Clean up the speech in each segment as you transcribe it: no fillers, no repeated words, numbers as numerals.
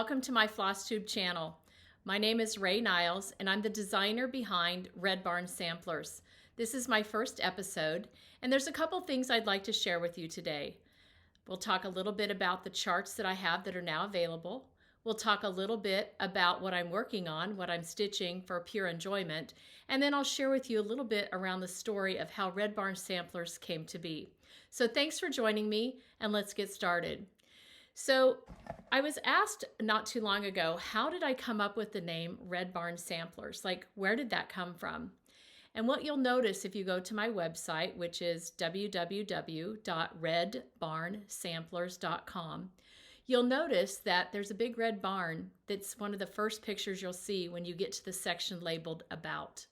welcome to my Flosstube channel. My name is Ray Niles, and I'm the designer behind Red Barn Samplers. This is my first episode, and there's a couple things I'd like to share with you today. We'll talk a little bit about the charts that I have that are now available. We'll talk a little bit about what I'm working on, what I'm stitching for pure enjoyment, and then I'll share with you a little bit around the story of how Red Barn Samplers came to be. So thanks for joining me, and let's get started. So I was asked not too long ago, how did I come up with the name Red Barn Samplers? Like, where did that come from? And what you'll notice if you go to my website, which is www.redbarnsamplers.com, you'll notice that there's a big red barn that's one of the first pictures you'll see when you get to the section labeled About.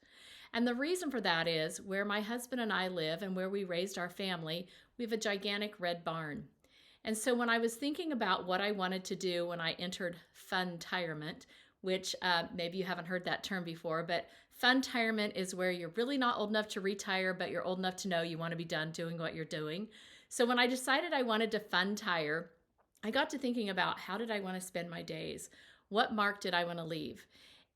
And the reason for that is where my husband and I live and where we raised our family, we have a gigantic red barn. And so when I was thinking about what I wanted to do when I entered Funtirement, which maybe you haven't heard that term before, but Funtirement is where you're really not old enough to retire, but you're old enough to know you want to be done doing what you're doing. So when I decided I wanted to Funtire, I got to thinking about how did I want to spend my days? What mark did I want to leave?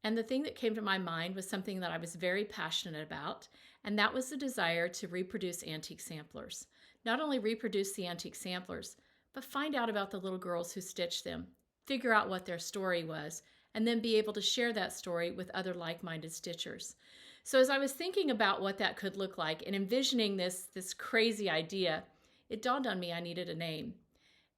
And the thing that came to my mind was something that I was very passionate about, and that was the desire to reproduce antique samplers. Not only reproduce the antique samplers, but find out about the little girls who stitched them, figure out what their story was, and then be able to share that story with other like-minded stitchers. So as I was thinking about what that could look like and envisioning this crazy idea, it dawned on me I needed a name.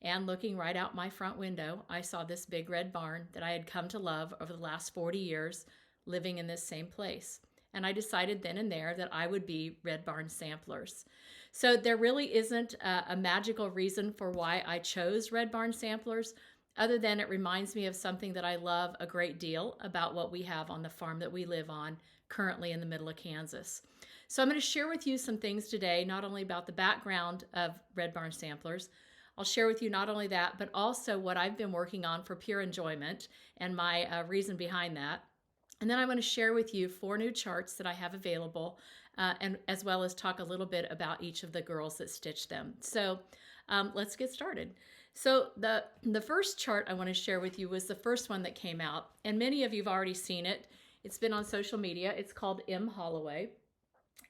And looking right out my front window, I saw this big red barn that I had come to love over the last 40 years, living in this same place. And I decided then and there that I would be Red Barn Samplers. So there really isn't a magical reason for why I chose Red Barn Samplers, other than it reminds me of something that I love a great deal about what we have on the farm that we live on, currently in the middle of Kansas. So I'm going to share with you some things today, not only about the background of Red Barn Samplers, I'll share with you not only that, but also what I've been working on for pure enjoyment and my reason behind that. And then I want to share with you 4 new charts that I have available, and as well as talk a little bit about each of the girls that stitched them. So let's get started. So the first chart I want to share with you was the first one that came out, and many of you have already seen it. It's been on social media. It's called M. Holloway.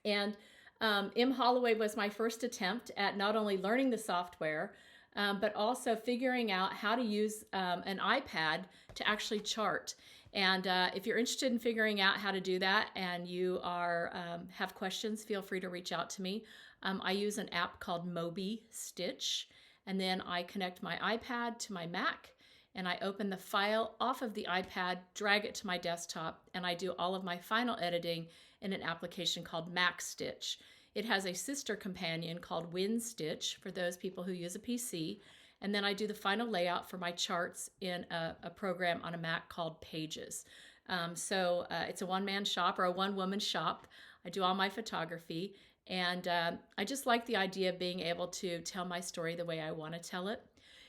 And M. Holloway was my first attempt at not only learning the software, but also figuring out how to use an iPad to actually chart. And if you're interested in figuring out how to do that and you are have questions, feel free to reach out to me. I use an app called Moby Stitch, and then I connect my iPad to my Mac, and I open the file off of the iPad, drag it to my desktop, and I do all of my final editing in an application called Mac Stitch. It has a sister companion called WinStitch for those people who use a PC. And then I do the final layout for my charts in a program on a Mac called Pages. It's a one-man shop or a one-woman shop. I do all my photography. And I just like the idea of being able to tell my story the way I want to tell it.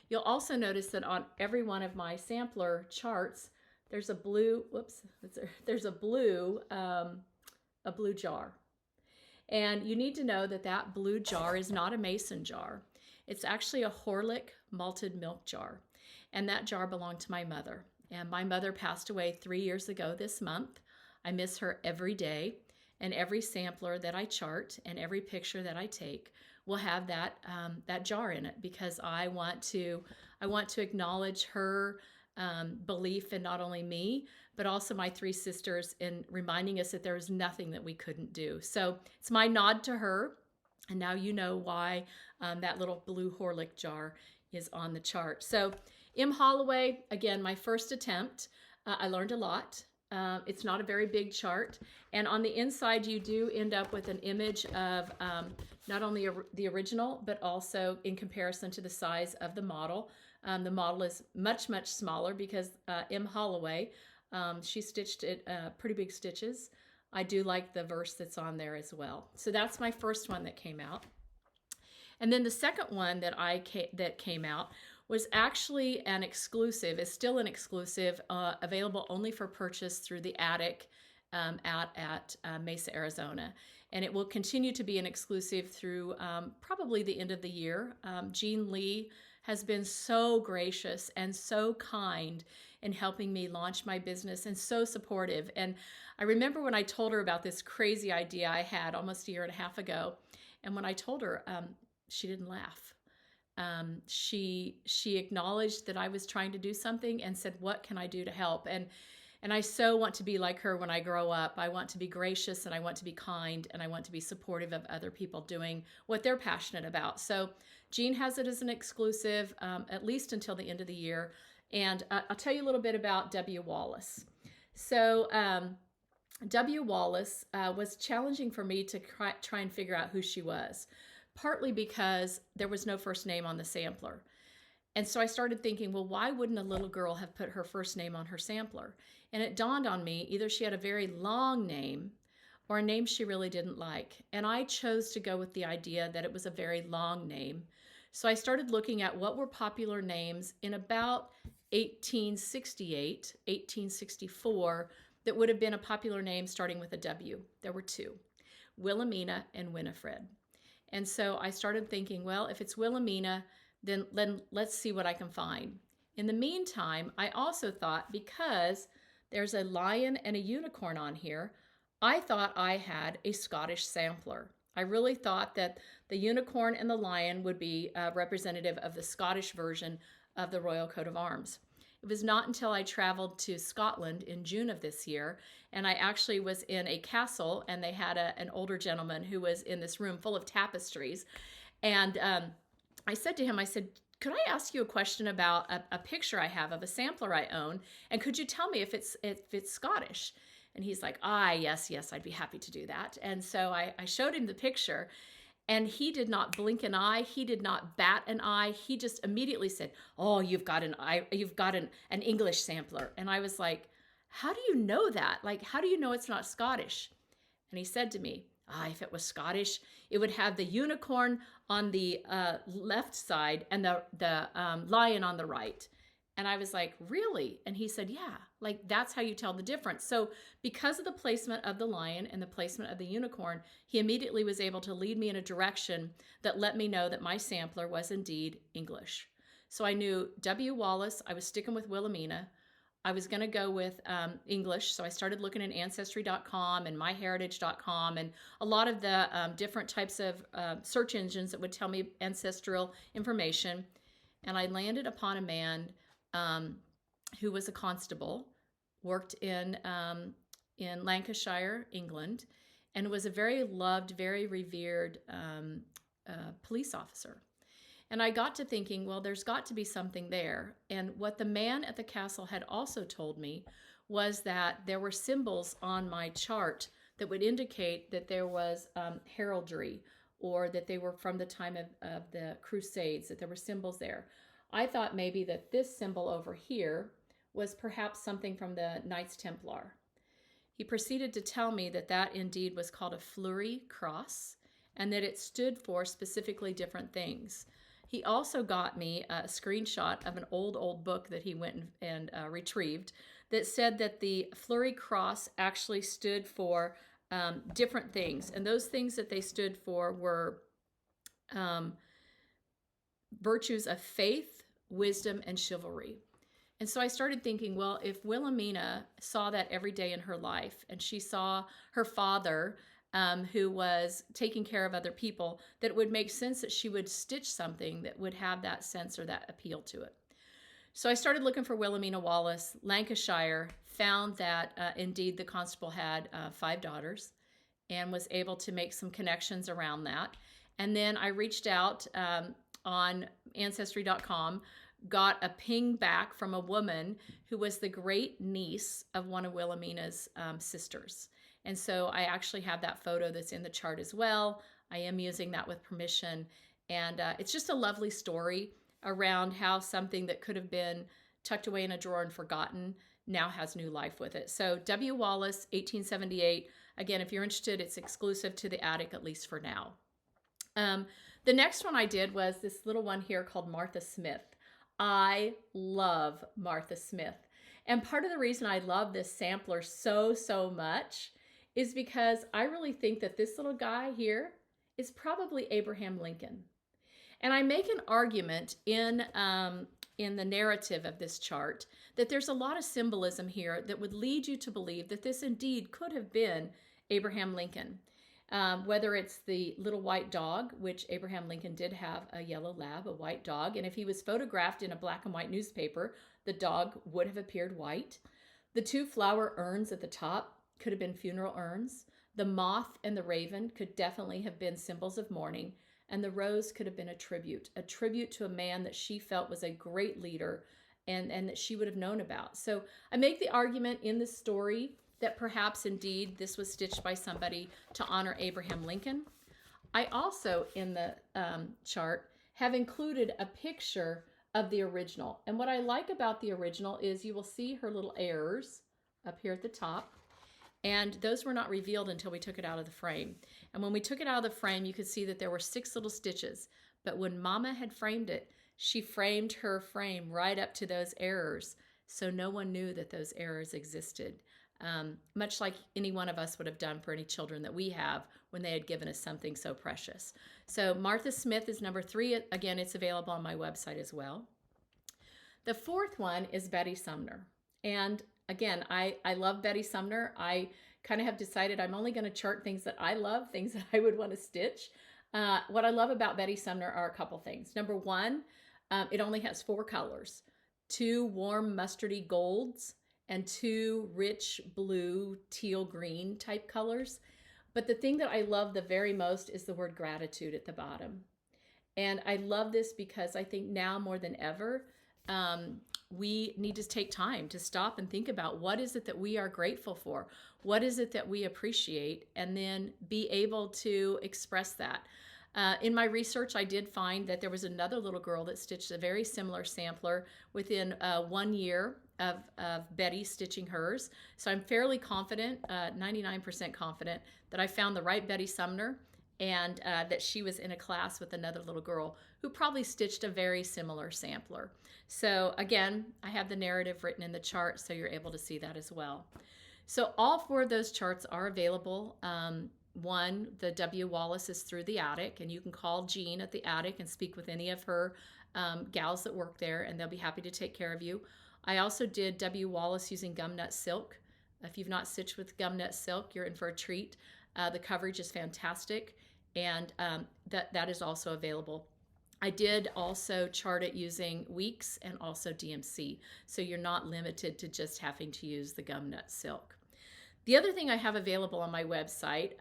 You'll also notice that on every one of my sampler charts, there's a blue jar. And you need to know that that blue jar is not a mason jar. It's actually a Horlick malted milk jar. And that jar belonged to my mother. And my mother passed away 3 years ago this month. I miss her every day. And every sampler that I chart and every picture that I take will have that jar in it, because I want to acknowledge her belief in not only me, but also my 3 sisters, in reminding us that there was nothing that we couldn't do. So it's my nod to her. And now you know why that little blue Horlick jar is on the chart. So M. Holloway, again, my first attempt. I learned a lot. It's not a very big chart. And on the inside, you do end up with an image of not only the original, but also in comparison to the size of the model. The model is much, much smaller because M. Holloway, she stitched it pretty big stitches. I do like the verse that's on there as well. So that's my first one that came out. And then the second one that came out was actually an exclusive, is still an exclusive, available only for purchase through the Attic out at Mesa, Arizona. And it will continue to be an exclusive through probably the end of the year. Jean Lee has been so gracious and so kind in helping me launch my business and so supportive. And I remember when I told her about this crazy idea I had almost a year and a half ago. And when I told her, she didn't laugh. She acknowledged that I was trying to do something and said, "What can I do to help?" And I so want to be like her when I grow up. I want to be gracious, and I want to be kind, and I want to be supportive of other people doing what they're passionate about. So Jean has it as an exclusive, at least until the end of the year. And I'll tell you a little bit about W. Wallace. So W. Wallace was challenging for me to try and figure out who she was, partly because there was no first name on the sampler. And so I started thinking, well, why wouldn't a little girl have put her first name on her sampler? And it dawned on me, either she had a very long name or a name she really didn't like. And I chose to go with the idea that it was a very long name. So I started looking at what were popular names in about 1868, 1864, that would have been a popular name starting with a W. There were two, Wilhelmina and Winifred. And so I started thinking, well, if it's Wilhelmina, then let's see what I can find. In the meantime, I also thought, because there's a lion and a unicorn on here, I thought I had a Scottish sampler. I really thought that the unicorn and the lion would be representative of the Scottish version of the Royal Coat of Arms. It was not until I traveled to Scotland in June of this year, and I actually was in a castle, and they had an older gentleman who was in this room full of tapestries. And I said to him, I said, "Could I ask you a question about a picture I have of a sampler I own? And could you tell me if it's Scottish?" And he's like, yes, I'd be happy to do that." And so I showed him the picture, and he did not blink an eye. He did not bat an eye. He just immediately said, "Oh, you've got an English sampler." And I was like, "How do you know that? Like, how do you know it's not Scottish?" And he said to me, "If it was Scottish, it would have the unicorn on the left side and the lion on the right." And I was like, "Really?" And he said, "Yeah, like that's how you tell the difference." So because of the placement of the lion and the placement of the unicorn, he immediately was able to lead me in a direction that let me know that my sampler was indeed English. So I knew W. Wallace, I was sticking with Wilhelmina. I was going to go with English, so I started looking at Ancestry.com and MyHeritage.com and a lot of the different types of search engines that would tell me ancestral information. And I landed upon a man who was a constable, worked in Lancashire, England, and was a very loved, very revered police officer. And I got to thinking, well, there's got to be something there. And what the man at the castle had also told me was that there were symbols on my chart that would indicate that there was heraldry, or that they were from the time of the Crusades, that there were symbols there. I thought maybe that this symbol over here was perhaps something from the Knights Templar. He proceeded to tell me that that indeed was called a fleury cross, and that it stood for specifically different things. He also got me a screenshot of an old book that he went and retrieved that said that the fleury cross actually stood for different things. And those things that they stood for were virtues of faith, wisdom, and chivalry. And so I started thinking, well, if Wilhelmina saw that every day in her life, and she saw her father who was taking care of other people, that it would make sense that she would stitch something that would have that sense or that appeal to it. So I started looking for Wilhelmina Wallace, Lancashire, found that indeed the constable had 5 daughters, and was able to make some connections around that. And then I reached out on Ancestry.com, got a ping back from a woman who was the great niece of one of Wilhelmina's sisters. And so I actually have that photo that's in the chart as well. I am using that with permission. And it's just a lovely story around how something that could have been tucked away in a drawer and forgotten now has new life with it. So W. Wallace, 1878. Again, if you're interested, it's exclusive to the attic, at least for now. The next one I did was this little one here called Martha Smith. I love Martha Smith. And part of the reason I love this sampler so much is because I really think that this little guy here is probably Abraham Lincoln. And I make an argument in the narrative of this chart that there's a lot of symbolism here that would lead you to believe that this indeed could have been Abraham Lincoln. Whether it's the little white dog, which Abraham Lincoln did have a yellow lab, a white dog, and if he was photographed in a black and white newspaper, the dog would have appeared white. The two flower urns at the top could have been funeral urns. The moth and the raven could definitely have been symbols of mourning, and the rose could have been a tribute to a man that she felt was a great leader and that she would have known about. So I make the argument in this story that perhaps indeed this was stitched by somebody to honor Abraham Lincoln. I also, in the chart, have included a picture of the original. And what I like about the original is you will see her little errors up here at the top. And those were not revealed until we took it out of the frame. And when we took it out of the frame, you could see that there were 6 little stitches. But when Mama had framed it, she framed her frame right up to those errors. So no one knew that those errors existed. Much like any one of us would have done for any children that we have when they had given us something so precious. So Martha Smith is number 3. Again, it's available on my website as well. The 4th one is Betty Sumner. And again, I love Betty Sumner. I kind of have decided I'm only going to chart things that I love, things that I would want to stitch. What I love about Betty Sumner are a couple things. Number 1, it only has 4 colors, 2 warm mustardy golds, and 2 rich blue, teal green type colors. But the thing that I love the very most is the word gratitude at the bottom. And I love this because I think now more than ever, we need to take time to stop and think about what is it that we are grateful for? What is it that we appreciate? And then be able to express that. In my research, I did find that there was another little girl that stitched a very similar sampler within 1 year of Betty stitching hers. So I'm fairly confident, 99% confident, that I found the right Betty Sumner and that she was in a class with another little girl who probably stitched a very similar sampler. So again, I have the narrative written in the chart, so you're able to see that as well. So all 4 of those charts are available. One, the W. Wallace is through the attic, and you can call Jean at the attic and speak with any of her gals that work there, and they'll be happy to take care of you. I also did W. Wallace using gumnut silk. If you've not stitched with gumnut silk, you're in for a treat. The coverage is fantastic, and that is also available. I did also chart it using Weeks and also DMC, so you're not limited to just having to use the gumnut silk. The other thing I have available on my website,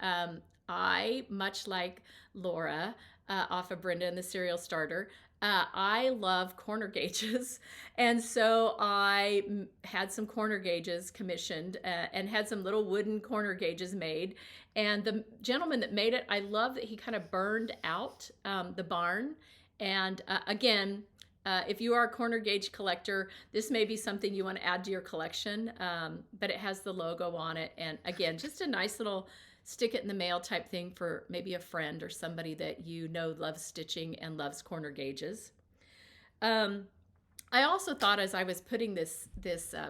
I, much like Laura off of Brenda and the Serial Starter, I love corner gauges. And so I had some corner gauges commissioned and had some little wooden corner gauges made. And the gentleman that made it, I love that he kind of burned out the barn. And again, if you are a corner gauge collector, this may be something you want to add to your collection, but it has the logo on it. And again, just a nice little stick it in the mail type thing for maybe a friend or somebody that you know loves stitching and loves corner gauges. I also thought as I was putting this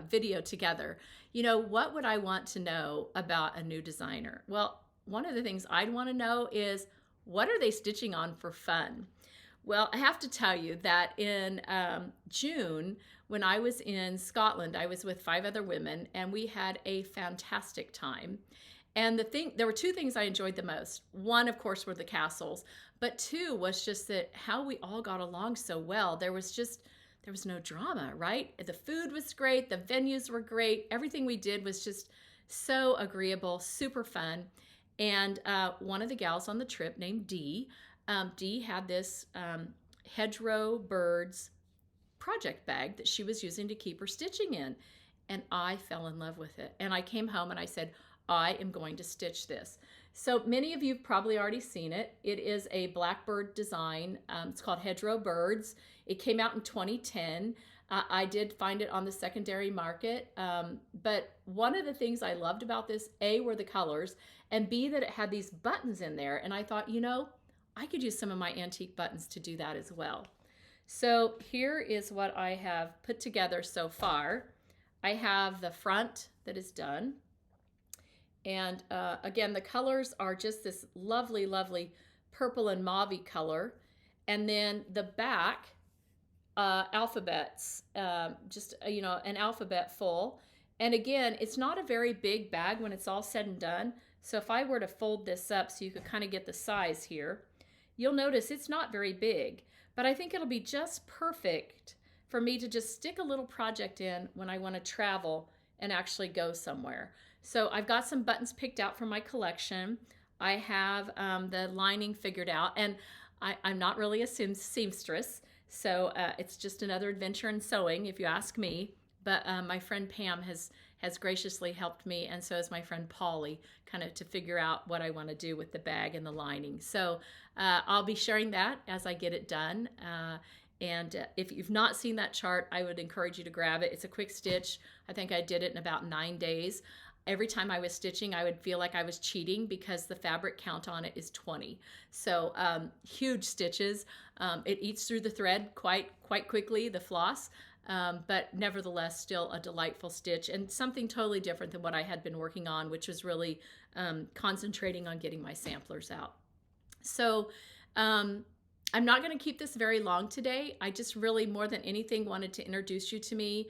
video together, you know, what would I want to know about a new designer? Well, one of the things I'd want to know is, what are they stitching on for fun? Well, I have to tell you that in June, when I was in Scotland, I was with 5 other women, and we had a fantastic time. And there were 2 things I enjoyed the most. One, of course, were the castles, but 2 was just that how we all got along so well. There was no drama, right? The food was great, the venues were great, everything we did was just so agreeable, super fun. And one of the gals on the trip named Dee, Dee had this Hedgerow Birds project bag that she was using to keep her stitching in. And I fell in love with it. And I came home and I said, I am going to stitch this. So many of you have probably already seen it. It is a blackbird design. It's called Hedgerow Birds. It came out in 2010. I did find it on the secondary market. But one of the things I loved about this, A, were the colors, and B, that it had these buttons in there. And I thought, you know, I could use some of my antique buttons to do that as well. So here is what I have put together so far. I have the front that is done. And again, the colors are just this lovely, lovely purple and mauve color. And then the back, alphabets, just, an alphabet full. And again, it's not a very big bag when it's all said and done. So if I were to fold this up so you could kind of get the size here, you'll notice it's not very big, but I think it'll be just perfect for me to just stick a little project in when I want to travel and actually go somewhere. So I've got some buttons picked out from my collection. I have the lining figured out, and I'm not really a seamstress, so it's just another adventure in sewing, if you ask me. But my friend Pam has graciously helped me, and so has my friend Polly, kind of to figure out what I want to do with the bag and the lining. So I'll be sharing that as I get it done. And if you've not seen that chart, I would encourage you to grab it. It's a quick stitch. I think I did it in about 9 days. Every time I was stitching, I would feel like I was cheating because the fabric count on it is 20. So huge stitches. It eats through the thread quite quickly, the floss, but nevertheless still a delightful stitch and something totally different than what I had been working on, which was really concentrating on getting my samplers out. So I'm not going to keep this very long today. I just really, more than anything, wanted to introduce you to me,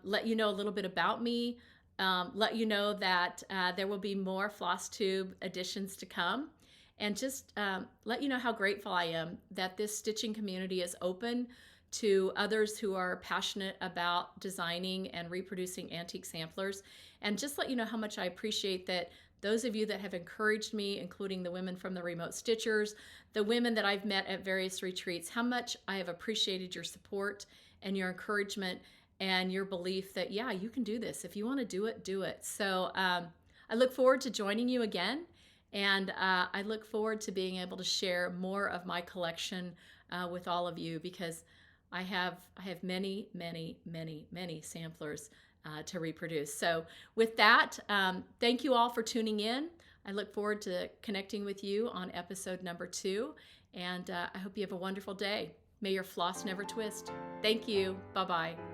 let you know a little bit about me, let you know that there will be more Flosstube editions to come, and just let you know how grateful I am that this stitching community is open to others who are passionate about designing and reproducing antique samplers, and just let you know how much I appreciate that those of you that have encouraged me, including the women from the Remote Stitchers, the women that I've met at various retreats, how much I have appreciated your support and your encouragement and your belief that, yeah, you can do this. If you want to do it, do it. So I look forward to joining you again, and I look forward to being able to share more of my collection with all of you, because I have many, many, many, many samplers to reproduce. So with that, thank you all for tuning in. I look forward to connecting with you on episode number 2, and I hope you have a wonderful day. May your floss never twist. Thank you. Bye-bye.